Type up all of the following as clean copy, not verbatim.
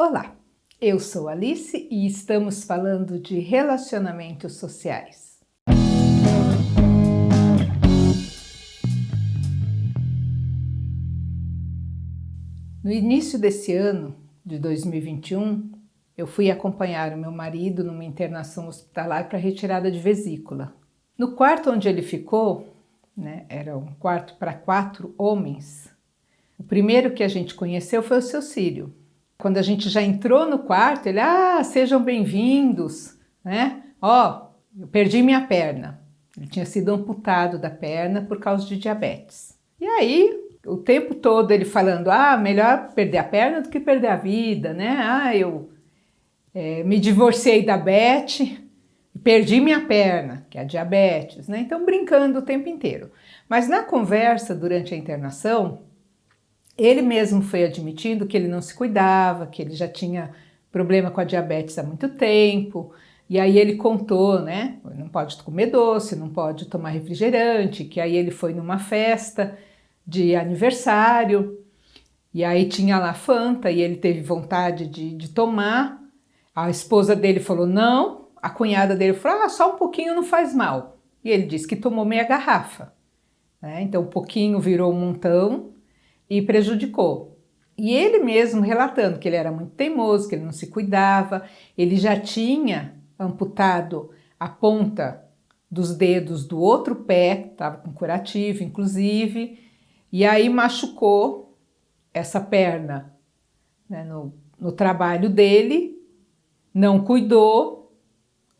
Olá, eu sou Alice e estamos falando de relacionamentos sociais. No início desse ano, de 2021, eu fui acompanhar o meu marido numa internação hospitalar para retirada de vesícula. No quarto onde ele ficou, era um quarto para 4 homens, o primeiro que a gente conheceu foi o seu Círio. Quando a gente já entrou no quarto, ele, sejam bem-vindos, eu perdi minha perna. Ele tinha sido amputado da perna por causa de diabetes. E aí, o tempo todo ele falando, melhor perder a perna do que perder a vida, eu me divorciei da Beth e perdi minha perna, que é a diabetes, Então, brincando o tempo inteiro. Mas na conversa, durante a internação, ele mesmo foi admitindo que ele não se cuidava, que ele já tinha problema com a diabetes há muito tempo. E aí ele contou, não pode comer doce, não pode tomar refrigerante, que aí ele foi numa festa de aniversário, e aí tinha lá Fanta, e ele teve vontade de tomar. A esposa dele falou não, a cunhada dele falou, só um pouquinho não faz mal. E ele disse que tomou meia garrafa. Então um pouquinho virou um montão, e prejudicou. E ele mesmo relatando que ele era muito teimoso, que ele não se cuidava, ele já tinha amputado a ponta dos dedos do outro pé, estava com curativo inclusive, e aí machucou essa perna no trabalho dele, não cuidou,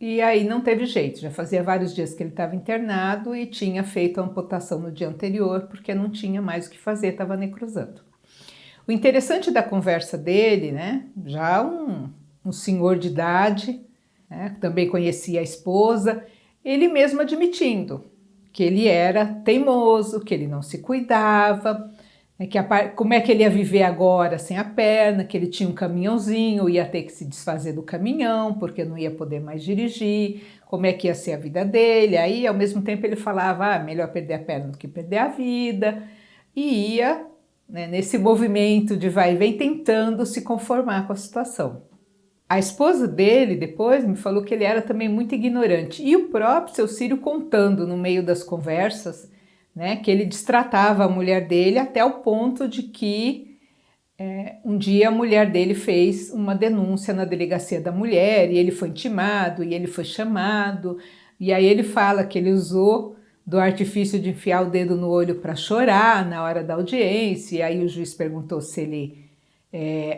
e aí não teve jeito, já fazia vários dias que ele estava internado e tinha feito a amputação no dia anterior, porque não tinha mais o que fazer, estava necrosando. O interessante da conversa dele, já um senhor de idade, também conhecia a esposa, ele mesmo admitindo que ele era teimoso, que ele não se cuidava, como é que ele ia viver agora sem a perna, que ele tinha um caminhãozinho, ia ter que se desfazer do caminhão, porque não ia poder mais dirigir, como é que ia ser a vida dele. Aí, ao mesmo tempo, ele falava, melhor perder a perna do que perder a vida, e ia nesse movimento de vai e vem, tentando se conformar com a situação. A esposa dele, depois, me falou que ele era também muito ignorante, e o próprio seu Círio contando no meio das conversas, que ele destratava a mulher dele até o ponto de que um dia a mulher dele fez uma denúncia na delegacia da mulher e ele foi intimado e ele foi chamado, e aí ele fala que ele usou do artifício de enfiar o dedo no olho para chorar na hora da audiência, e aí o juiz perguntou se ele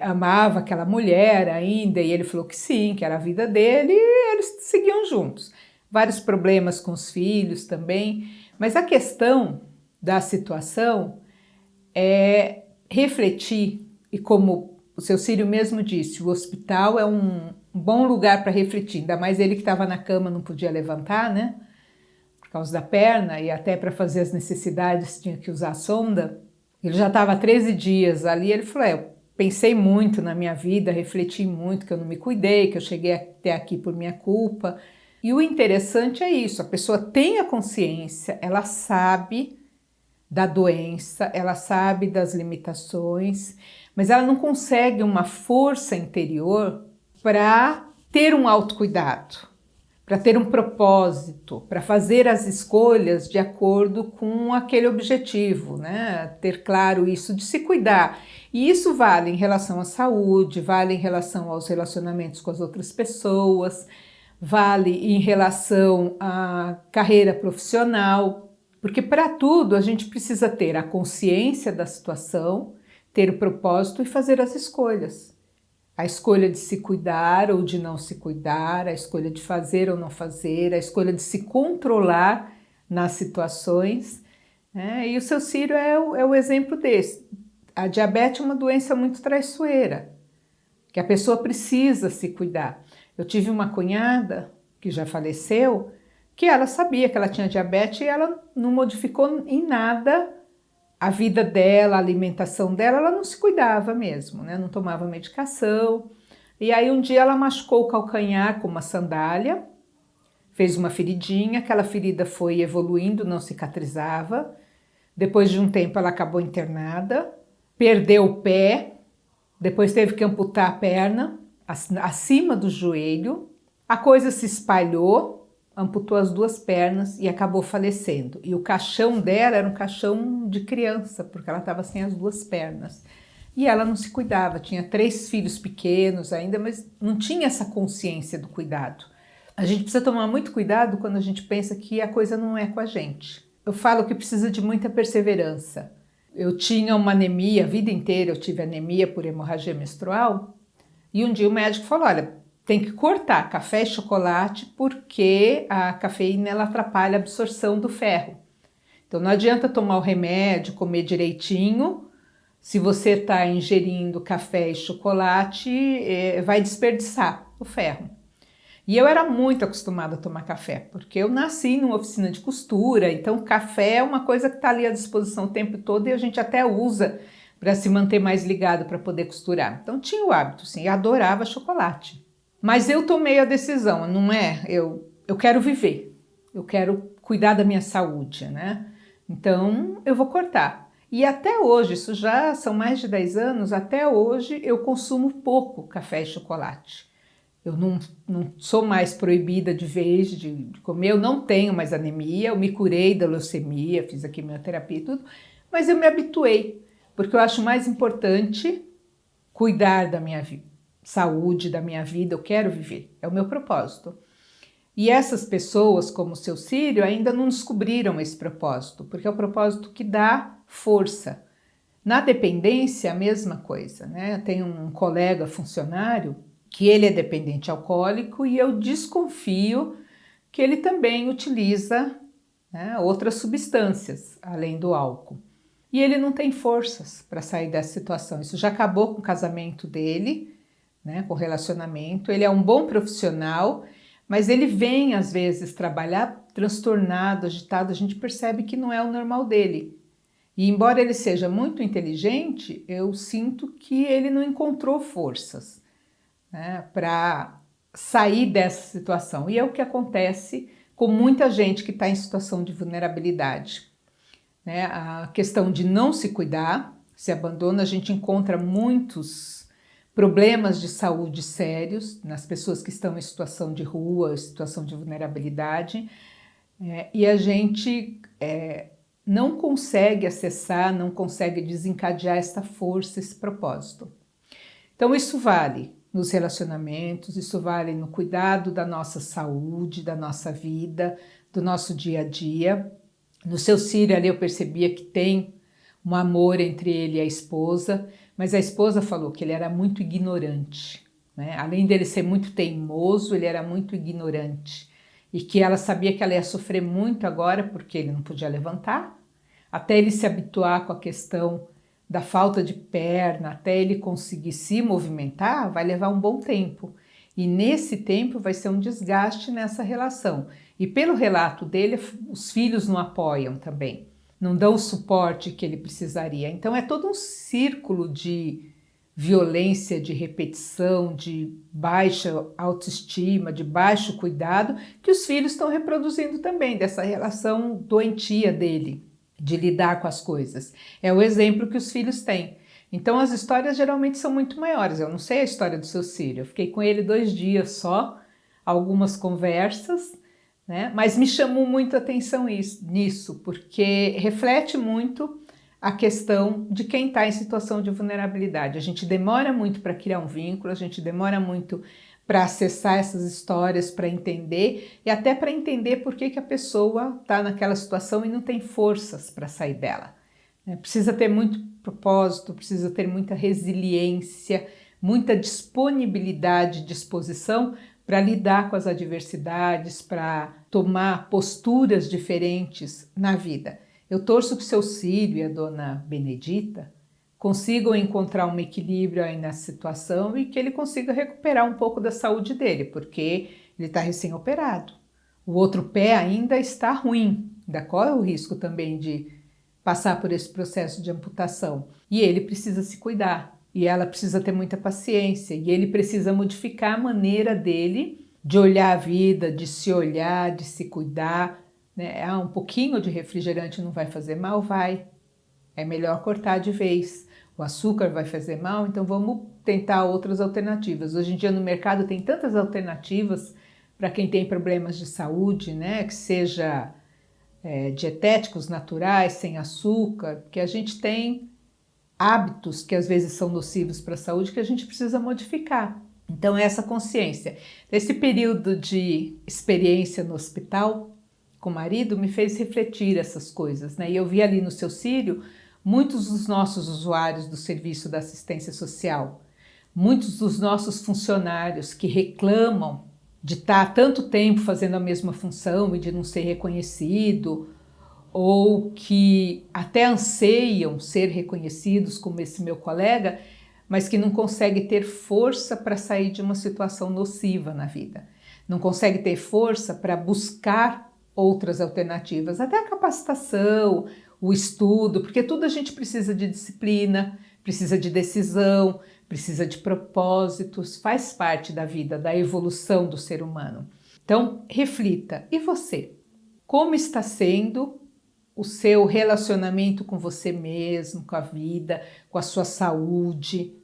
amava aquela mulher ainda, e ele falou que sim, que era a vida dele, e eles seguiam juntos. Vários problemas com os filhos também. Mas a questão da situação é refletir, e como o seu Círio mesmo disse, o hospital é um bom lugar para refletir, ainda mais ele que estava na cama, não podia levantar, por causa da perna, e até para fazer as necessidades tinha que usar a sonda. Ele já estava há 13 dias ali, ele falou, eu pensei muito na minha vida, refleti muito, que eu não me cuidei, que eu cheguei até aqui por minha culpa. E o interessante é isso, a pessoa tem a consciência, ela sabe da doença, ela sabe das limitações, mas ela não consegue uma força interior para ter um autocuidado, para ter um propósito, para fazer as escolhas de acordo com aquele objetivo, ter claro isso de se cuidar. E isso vale em relação à saúde, vale em relação aos relacionamentos com as outras pessoas, vale em relação à carreira profissional, porque para tudo a gente precisa ter a consciência da situação, ter o propósito e fazer as escolhas. A escolha de se cuidar ou de não se cuidar, a escolha de fazer ou não fazer, a escolha de se controlar nas situações. E o seu Círio é o exemplo desse. A diabetes é uma doença muito traiçoeira, que a pessoa precisa se cuidar. Eu tive uma cunhada, que já faleceu, que ela sabia que ela tinha diabetes e ela não modificou em nada a vida dela, a alimentação dela, ela não se cuidava mesmo, não tomava medicação. E aí um dia ela machucou o calcanhar com uma sandália, fez uma feridinha, aquela ferida foi evoluindo, não cicatrizava. Depois de um tempo ela acabou internada, perdeu o pé, Depois teve que amputar a perna, acima do joelho. A coisa se espalhou, amputou as 2 pernas e acabou falecendo. E o caixão dela era um caixão de criança, porque ela estava sem as 2 pernas. E ela não se cuidava, tinha 3 filhos pequenos ainda, mas não tinha essa consciência do cuidado. A gente precisa tomar muito cuidado quando a gente pensa que a coisa não é com a gente. Eu falo que precisa de muita perseverança. Eu tinha uma anemia, a vida inteira eu tive anemia por hemorragia menstrual, e um dia o médico falou, olha, tem que cortar café e chocolate porque a cafeína ela atrapalha a absorção do ferro. Então não adianta tomar o remédio, comer direitinho, se você está ingerindo café e chocolate, vai desperdiçar o ferro. E eu era muito acostumada a tomar café, porque eu nasci numa oficina de costura, então café é uma coisa que está ali à disposição o tempo todo e a gente até usa para se manter mais ligado para poder costurar. Então tinha o hábito, sim, eu adorava chocolate. Mas eu tomei a decisão, não é? Eu quero viver, eu quero cuidar da minha saúde, né? Então eu vou cortar. E até hoje, isso já são mais de 10 anos, até hoje eu consumo pouco café e chocolate. Eu não sou mais proibida de vez de comer, eu não tenho mais anemia, eu me curei da leucemia, fiz a quimioterapia e tudo, mas eu me habituei, porque eu acho mais importante cuidar da minha saúde, da minha vida, eu quero viver, é o meu propósito. E essas pessoas, como o seu Círio, ainda não descobriram esse propósito, porque é o propósito que dá força. Na dependência, a mesma coisa, né? Eu tenho um colega funcionário que ele é dependente alcoólico e eu desconfio que ele também utiliza, né, outras substâncias além do álcool. E ele não tem forças para sair dessa situação. Isso já acabou com o casamento dele, né, com o relacionamento. Ele é um bom profissional, mas ele vem às vezes trabalhar transtornado, agitado. A gente percebe que não é o normal dele. E embora ele seja muito inteligente, eu sinto que ele não encontrou forças, né, para sair dessa situação. E é o que acontece com muita gente que está em situação de vulnerabilidade. Né? A questão de não se cuidar, se abandona, a gente encontra muitos problemas de saúde sérios nas pessoas que estão em situação de rua, situação de vulnerabilidade, e a gente não consegue acessar, não consegue desencadear essa força, esse propósito. Então isso vale nos relacionamentos, isso vale no cuidado da nossa saúde, da nossa vida, do nosso dia a dia. No seu Círio ali eu percebia que tem um amor entre ele e a esposa, mas a esposa falou que ele era muito ignorante, né? Além dele ser muito teimoso, ele era muito ignorante e que ela sabia que ela ia sofrer muito agora porque ele não podia levantar, até ele se habituar com a questão da falta de perna, até ele conseguir se movimentar, vai levar um bom tempo. E nesse tempo vai ser um desgaste nessa relação. E pelo relato dele, os filhos não apoiam também, não dão o suporte que ele precisaria. Então é todo um círculo de violência, de repetição, de baixa autoestima, de baixo cuidado, que os filhos estão reproduzindo também, dessa relação doentia dele, de lidar com as coisas. É o exemplo que os filhos têm. Então as histórias geralmente são muito maiores. Eu não sei a história do seu Círio, eu fiquei com ele 2 dias só, algumas conversas, né? Mas me chamou muito a atenção nisso, porque reflete muito a questão de quem está em situação de vulnerabilidade. A gente demora muito para criar um vínculo, a gente demora muito para acessar essas histórias, para entender e até para entender por que a pessoa está naquela situação e não tem forças para sair dela. Precisa ter muito propósito, precisa ter muita resiliência, muita disponibilidade, disposição para lidar com as adversidades, para tomar posturas diferentes na vida. Eu torço que o seu Círio e a dona Benedita consigam encontrar um equilíbrio aí nessa situação e que ele consiga recuperar um pouco da saúde dele, porque ele está recém-operado. O outro pé ainda está ruim, ainda corre o risco também de passar por esse processo de amputação. E ele precisa se cuidar, e ela precisa ter muita paciência, e ele precisa modificar a maneira dele de olhar a vida, de se olhar, de se cuidar. Né? Um pouquinho de refrigerante não vai fazer mal? Vai. É melhor cortar de vez. o açúcar vai fazer mal, então vamos tentar outras alternativas. Hoje em dia no mercado tem tantas alternativas para quem tem problemas de saúde, né? Que seja dietéticos naturais, sem açúcar, que a gente tem hábitos que às vezes são nocivos para a saúde que a gente precisa modificar. Então essa consciência. Esse período de experiência no hospital com o marido me fez refletir essas coisas, né? E eu vi ali no seu Sírio muitos dos nossos usuários do serviço da assistência social, muitos dos nossos funcionários que reclamam de estar há tanto tempo fazendo a mesma função e de não ser reconhecido, ou que até anseiam ser reconhecidos como esse meu colega, mas que não consegue ter força para sair de uma situação nociva na vida. Não consegue ter força para buscar outras alternativas, até a capacitação, o estudo, porque tudo a gente precisa de disciplina, precisa de decisão, precisa de propósitos, faz parte da vida, da evolução do ser humano. Então, reflita, e você? Como está sendo o seu relacionamento com você mesmo, com a vida, com a sua saúde,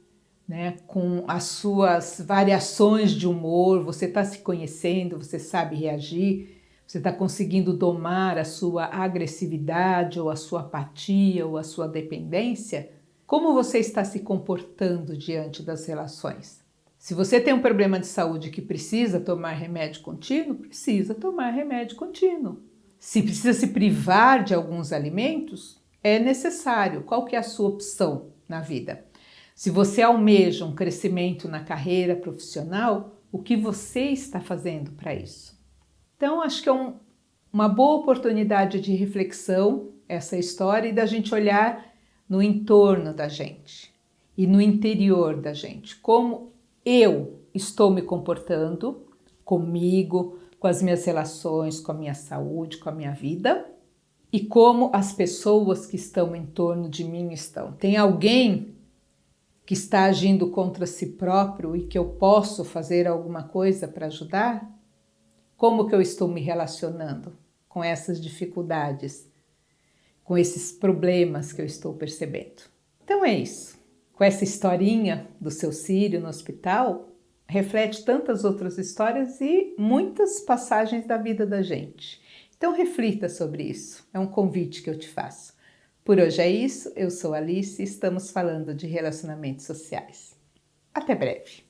né? Com as suas variações de humor? Você está se conhecendo, você sabe reagir? Você está conseguindo domar a sua agressividade, ou a sua apatia, ou a sua dependência? Como você está se comportando diante das relações? Se você tem um problema de saúde que precisa tomar remédio contínuo, precisa tomar remédio contínuo. Se precisa se privar de alguns alimentos, é necessário. Qual que é a sua opção na vida? Se você almeja um crescimento na carreira profissional, o que você está fazendo para isso? Então, acho que é uma boa oportunidade de reflexão essa história e da gente olhar no entorno da gente e no interior da gente. Como eu estou me comportando comigo, com as minhas relações, com a minha saúde, com a minha vida, e como as pessoas que estão em torno de mim estão. Tem alguém que está agindo contra si próprio e que eu posso fazer alguma coisa para ajudar? Como que eu estou me relacionando com essas dificuldades, com esses problemas que eu estou percebendo? Então é isso. Com essa historinha do seu Sírio no hospital, reflete tantas outras histórias e muitas passagens da vida da gente. Então reflita sobre isso, é um convite que eu te faço. Por hoje é isso, eu sou Alice e estamos falando de relacionamentos sociais. Até breve!